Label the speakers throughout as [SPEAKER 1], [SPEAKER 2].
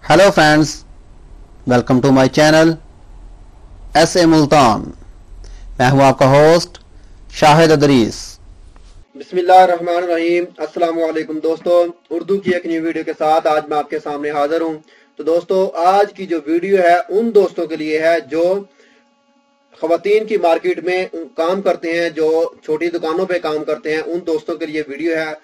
[SPEAKER 1] Hello friends, welcome to my channel S A. Multan. मैं हूं आपका होस्ट शाहिद अदरीस।
[SPEAKER 2] बिस्मिल्लाहिर्रहमानिर्रहीम। अस्सलाम वालेकुम दोस्तों, उर्दू की एक न्यू वीडियो के साथ आज मैं आपके सामने हाजिर हूं। तो दोस्तों, आज की जो वीडियो है उन दोस्तों के लिए है जो ख़वातीन की मार्केट में काम करते हैं, जो छोटी दुकानों पे काम करते हैं। उन दोस्तों के लिए वीडियो है,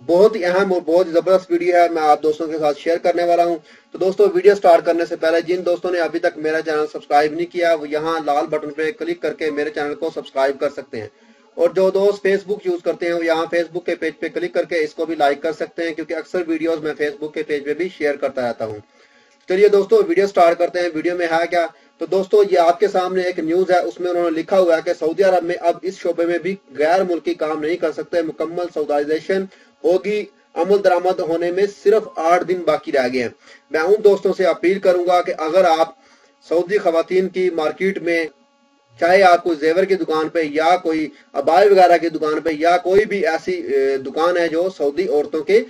[SPEAKER 2] बहुत ही अहम और बहुत ज़बरदस्त वीडियो है। मैं आप दोस्तों के साथ शेयर करने वाला हूं। तो दोस्तों, वीडियो स्टार्ट करने से पहले जिन दोस्तों ने अभी तक मेरा चैनल सब्सक्राइब नहीं किया, वो यहाँ लाल बटन पे क्लिक करके मेरे चैनल को सब्सक्राइब कर सकते हैं। और जो दोस्त फेसबुक यूज करते हैं वो यहाँ फेसबुक के पेज पे क्लिक करके इसको भी लाइक कर सकते हैं, क्योंकि अक्सर वीडियोस मैं फेसबुक के पेज पे भी शेयर करता रहता हूँ। चलिए दोस्तों, वीडियो स्टार्ट करते हैं। वीडियो में है क्या, तो दोस्तों ये आपके सामने एक न्यूज है, उसमें उन्होंने लिखा हुआ है कि सऊदी अरब में अब इस शोबे में भी गैर मुल्की काम नहीं कर सकते, मुकम्मल सऊदाइजेशन होगी। अमल दरामद होने में सिर्फ 8 दिन बाकी रह गए हैं। मैं उन दोस्तों से अपील करूंगा कि अगर आप सऊदी खवातीन की मार्केट में, चाहे आप कोई जेवर की दुकान पे या कोई अबाई वगैरह की दुकान पे या कोई भी ऐसी दुकान है जो सऊदी औरतों के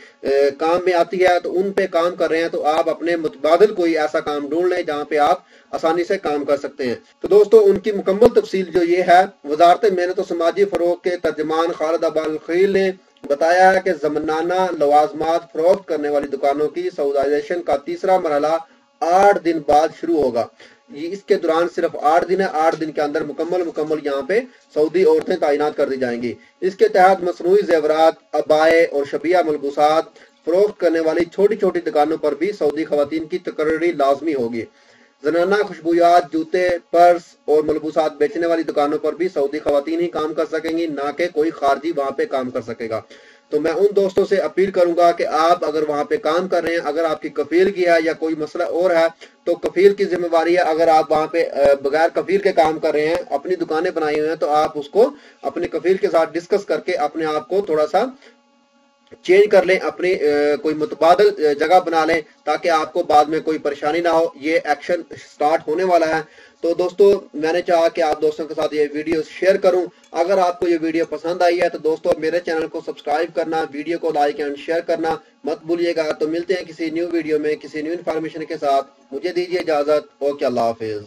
[SPEAKER 2] काम में आती है, तो उन पे काम कर रहे हैं, तो आप अपने मुतबादिल कोई ऐसा काम ढूंढ लें जहां पे आप आसानी से काम कर सकते हैं। तो दोस्तों, उनकी मुकम्मल तफसील जो ये है, वजारत मेहनत और समाजी फरोग के तर्जमान खालिद अब्बाल खलील ने बताया है कि ज़मानाना लवाजमात फरोख्त करने वाली दुकानों की सऊदाइजेशन का तीसरा मरहला 8 दिन बाद शुरू होगा। ये इसके दौरान सिर्फ 8 दिन है। 8 दिन के अंदर मुकम्मल यहाँ पे सऊदी औरतें तैनात कर दी जाएंगी। इसके तहत मसनूई जेवरात, अबाए और शबिया मलबूसात फरोख्त करने वाली छोटी छोटी दुकानों पर भी सऊदी खवातीन की तकर्री लाजमी होगी। जनाना खुशबूयात, जूते, पर्स और मलबूसात बेचने वाली दुकानों पर भी सऊदी खवातीन ही काम कर सकेंगी, ना कि कोई खारजी वहां पे काम कर सकेगा। तो मैं उन दोस्तों से अपील करूंगा कि आप अगर वहां पे काम कर रहे हैं, अगर आपकी कफील की है या कोई मसला और है, तो कफील की जिम्मेवारी है। अगर आप वहां पे बगैर कफील के काम कर रहे हैं, अपनी दुकानें बनाई हुई हैं, तो आप उसको अपने कफील के साथ डिस्कस करके अपने आप को थोड़ा सा चेंज कर लें, अपनी कोई मुतबादल जगह बना लें, ताकि आपको बाद में कोई परेशानी ना हो। ये एक्शन स्टार्ट होने वाला है। तो दोस्तों, मैंने चाहा कि आप दोस्तों के साथ ये वीडियो शेयर करूं। अगर आपको ये वीडियो पसंद आई है तो दोस्तों मेरे चैनल को सब्सक्राइब करना, वीडियो को लाइक एंड शेयर करना मत भूलिएगा। तो मिलते हैं किसी न्यू वीडियो में किसी न्यू इन्फॉर्मेशन के साथ। मुझे दीजिए इजाजत। ओके, अल्लाह हाफिज।